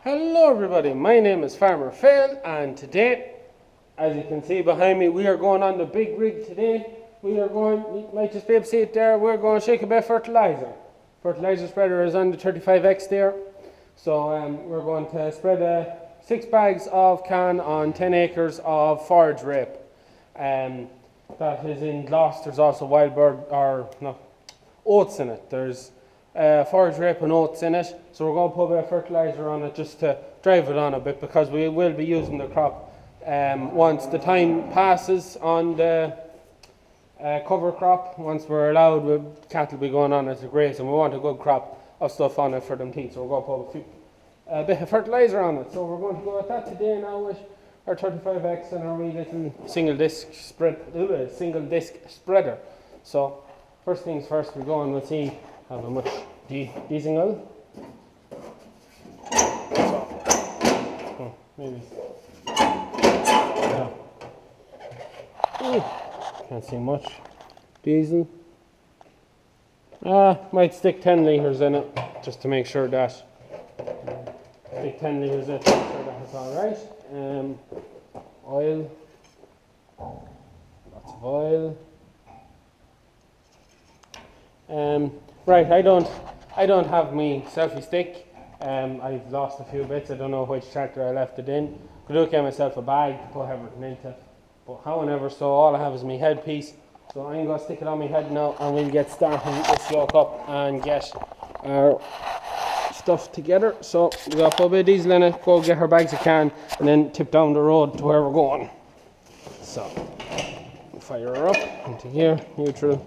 Hello everybody, my name is Farmer Phil, and today, as you can see behind me, we are going on the big rig today. We are going, you might just be able to see it there, we're going to shake a bit of fertilizer. Fertilizer spreader is on the 35X there. So we're going to spread 6 bags of C.A.N on 10 acres of forage rape. That is in gloss. There's also wild bird, or no, oats in it. There's forage rape and oats in it, so we're going to put a bit of fertilizer on it just to drive it on a bit, because we will be using the crop once the time passes on the cover crop. Once we're allowed, cattle will be going on it to graze, and we want a good crop of stuff on it for them teeth, so we're going to put a bit of fertilizer on it. So we're going to go at that today now with our 35X and our wee little single disc spreader. So first things first, we're going to see how much diesel. Oh, maybe. Yeah. Can't see much. Diesel. Might stick 10 litres in it, just to make sure that. Stick 10 litres in it, to make sure that it's alright. Oil. Lots of oil. Right, I don't have my selfie stick. I've lost a few bits. I don't know which tractor I left it in. Could look at myself a bag to put everything into. But however, so all I have is my headpiece. So I'm going to stick it on my head now, and we'll get started with this yoke up and get our stuff together. So we got to put a bit of diesel in it, go get our bags of C.A.N, and then tip down the road to where we're going. So fire her up into gear, neutral,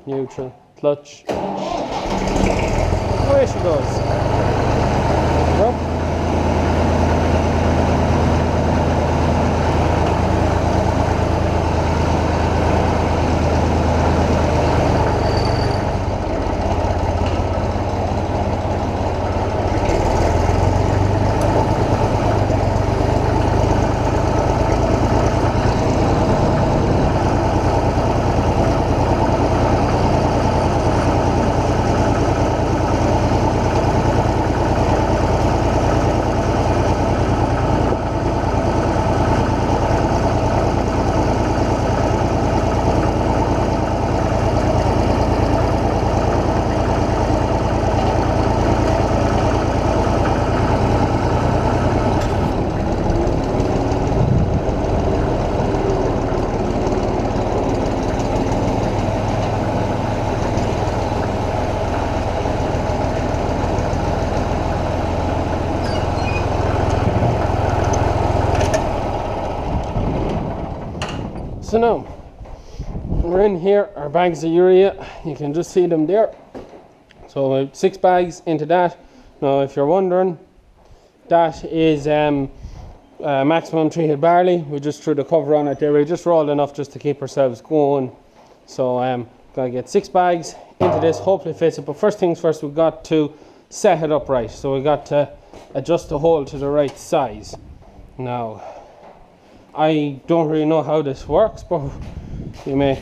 clutch. Away she goes. Up. So now, we're in here, our bags of urea, you can just see them there. So 6 bags into that. Now if you're wondering, that is maximum 3 head barley. We just threw the cover on it there, we just rolled enough just to keep ourselves going. So gotta get 6 bags into this, hopefully it fits it. But first things first, we've got to set it up right. So we got to adjust the hole to the right size. Now, I don't really know how this works, but you may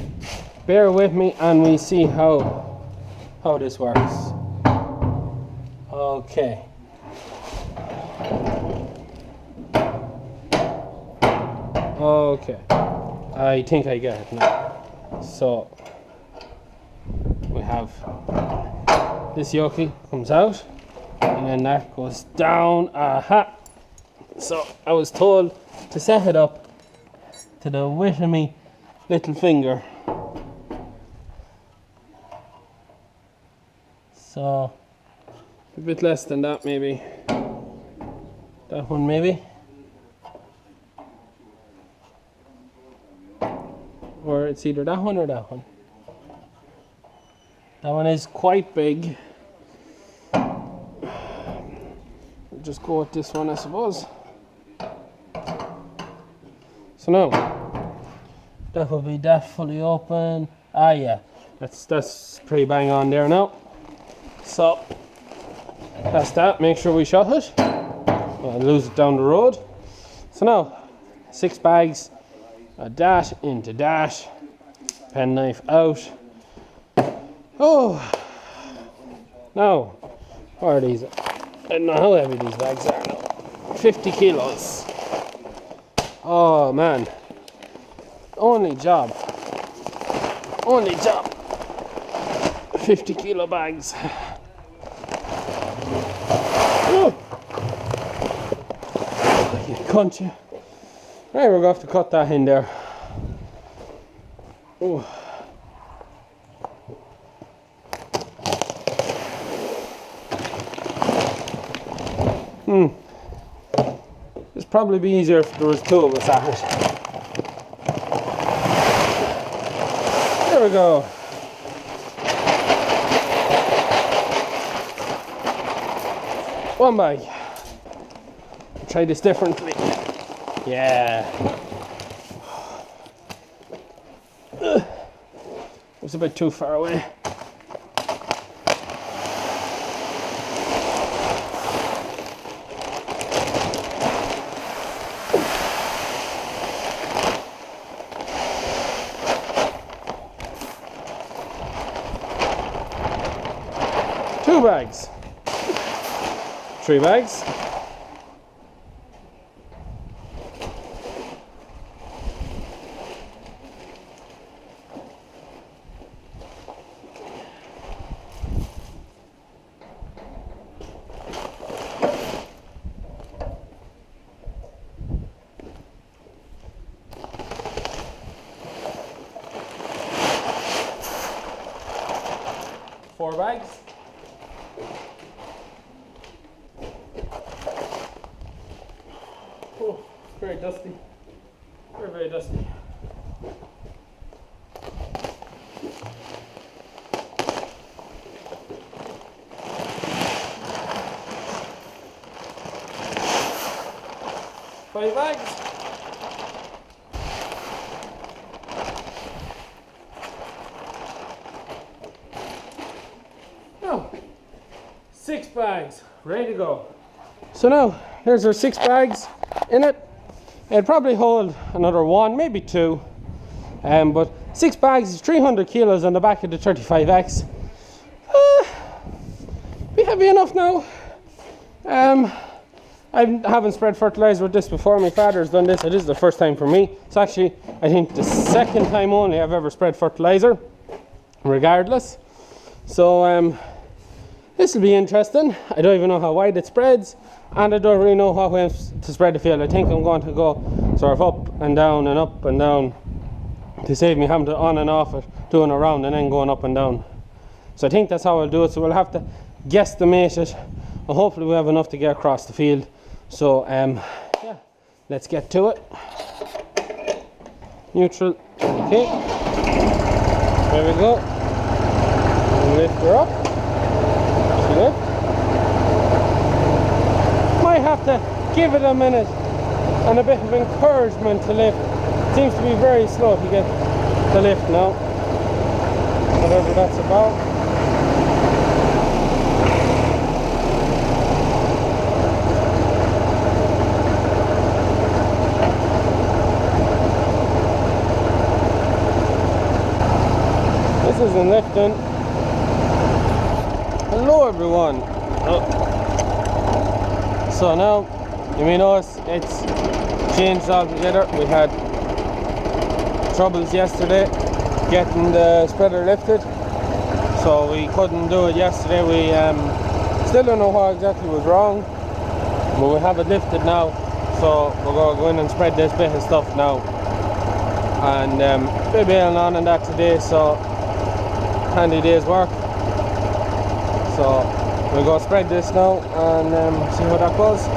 bear with me and we see how this works. Okay. Okay. I think I get it now. So we have this yoke comes out, and then that goes down. Aha. So I was told to set it up to the width of my little finger. So a bit less than that, maybe. That one maybe. Or it's either that one or that one. That one is quite big. We'll just go with this one, I suppose. So now, that will be that fully open. Yeah, that's pretty bang on there now. So, that's that, make sure we shut it. I'll lose it down the road. So now, 6 bags of that into that. Pen knife out. Oh, now, what are these? I don't know how heavy these bags are now. 50 kilos. Oh man. Only job. 50 kilo bags. Oh. You cunt you. Right, we're going to have to cut that in there. Oh. It'd probably be easier if there was two of us at it. There we go. One bag. Try this differently. Yeah. It's a bit too far away. Two bags. 3 bags. Four bags. Oh, very dusty. Very, very dusty. Five bags. No. 6 bags. Ready to go. So now, there's our 6 bags in it. It'll probably hold another 1, maybe 2. But 6 bags is 300 kilos on the back of the 35X. Be heavy enough now. I haven't spread fertilizer with this before. My father's done this. It is the first time for me. It's actually, I think, the second time only I've ever spread fertilizer, regardless. So this will be interesting. I don't even know how wide it spreads, and I don't really know how to spread the field. I think I'm going to go sort of up and down and up and down to save me having to on and off it, doing a round and then going up and down. So I think that's how I'll do it. So we'll have to guesstimate it, and hopefully we have enough to get across the field. So yeah, let's get to it. Neutral. Okay, there we go. Lift her up. She lift. Might have to give it a minute and a bit of encouragement to lift. It seems to be very slow to get the lift now, whatever that's about. This isn't lifting. Hello everyone. Oh. So now you may notice it's changed altogether. We had troubles yesterday getting the spreader lifted, so we couldn't do it yesterday. We still don't know what exactly was wrong, but we have it lifted now, so we're going to go in and spread this bit of stuff now, and bit bailing on and that today, so handy day's work. So we'll go spread this now and see how that goes.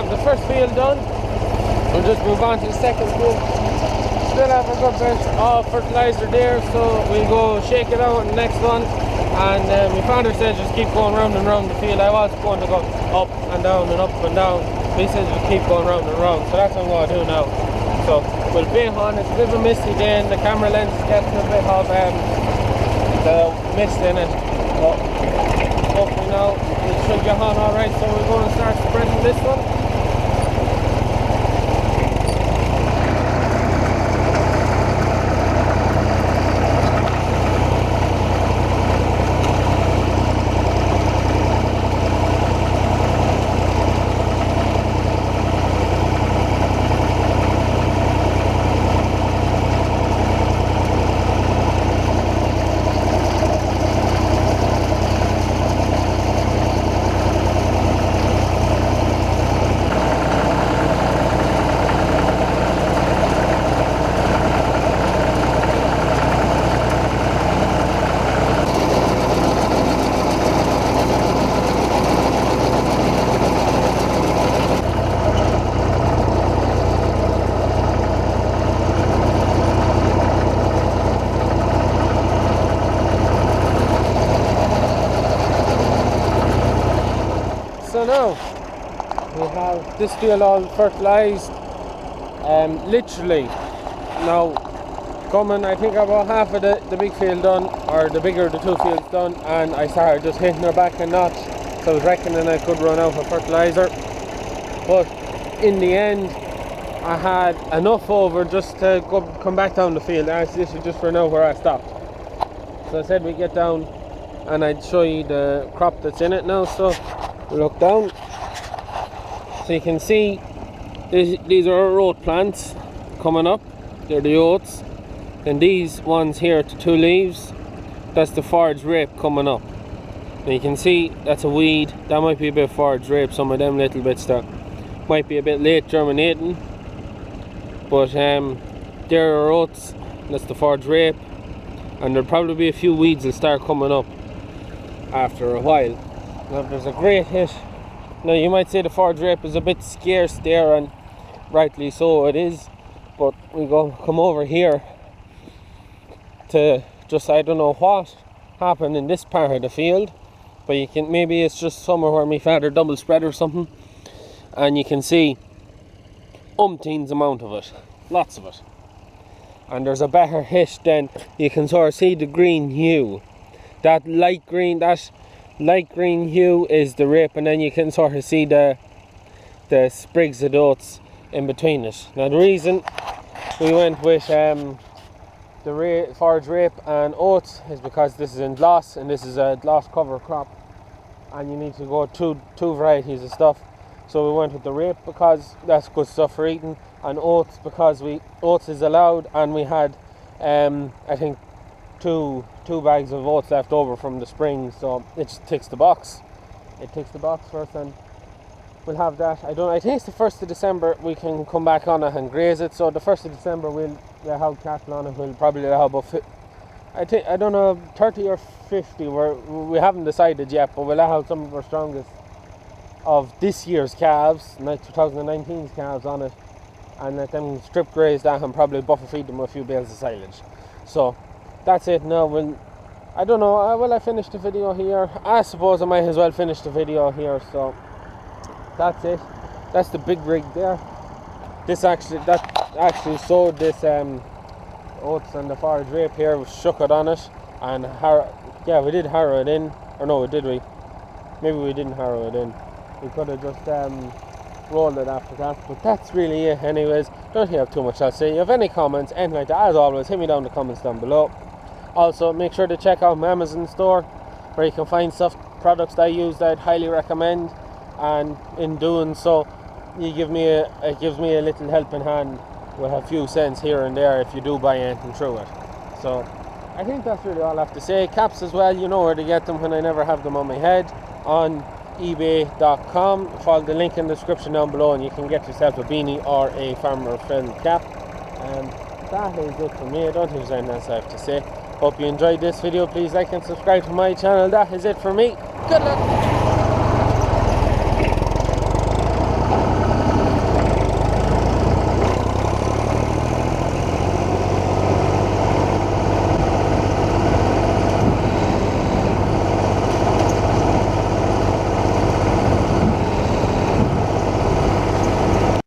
have the first field done. We'll just move on to the second field. Still have a good bit of fertilizer there, so we'll go shake it out in the next one. And my father said just keep going round and round the field. I was going to go up and down and up and down, but he said just keep going round and round, so that's what I'm going to do now. So we'll be on. It's a bit of a misty day and the camera lens is getting a bit of the mist in it, but hopefully now it should get on alright. So we're going to start spreading this one. So now we have this field all fertilised, literally now coming. I think about half of the big field done, or the bigger of the two fields done, and I started just hitting her back a notch, so I was reckoning I could run out of fertiliser, but in the end I had enough over just to come back down the field. I actually just ran out where I stopped, so I said we get down and I'd show you the crop that's in it now. So look down, so you can see these are our oat plants coming up. They're the oats, and these ones here to two leaves, that's the forage rape coming up. And you can see that's a weed. That might be a bit of forage rape. Some of them little bits there might be a bit late germinating, but there are oats. That's the forage rape, and there'll probably be a few weeds that start coming up after a while. Now there's a great hit. Now you might say the forage rape is a bit scarce there, and rightly so it is, but we come over here to just, I don't know what happened in this part of the field, but you can, maybe it's just somewhere where my father double spread or something, and you can see umpteens amount of it, lots of it, and there's a better hit. Then you can sort of see the green hue, that light green hue is the rape, and then you can sort of see the sprigs of oats in between it. Now the reason we went with the forage rape and oats is because this is in gloss, and this is a gloss cover crop, and you need to go two varieties of stuff. So we went with the rape because that's good stuff for eating, and oats because oats is allowed, and we had I think two bags of oats left over from the spring, so it just ticks the box. It ticks the box for us, and we'll have that. I think it's the 1st of December we can come back on it and graze it. So the 1st of December we'll have cattle on it. We'll probably have about I don't know, 30 or 50. We haven't decided yet, but we'll have some of our strongest of this year's calves, 2019's calves on it, and let them strip graze that and probably buffer feed them a few bales of silage. So that's it now. I don't know, will I finish the video here? I suppose I might as well finish the video here. So that's it. That's the big rig there. That actually sowed this oats and the forage rape here. We shook it on it, and we did harrow it in. Or no, did we? Maybe we didn't harrow it in. We could have just rolled it after that, but that's really it anyways. Don't have too much else to say. If you have any comments, anything like that, as always, hit me down in the comments down below. Also, make sure to check out my Amazon store, where you can find products that I use that I'd highly recommend, and in doing so, it gives me a little helping hand with a few cents here and there if you do buy anything through it. So I think that's really all I have to say. Caps as well, you know where to get them when I never have them on my head, on ebay.com. Follow the link in the description down below, and you can get yourself a beanie or a farmer friend cap. And that is it for me. I don't think there's anything else I have to say. Hope you enjoyed this video. Please like and subscribe to my channel. That is it for me. Good luck.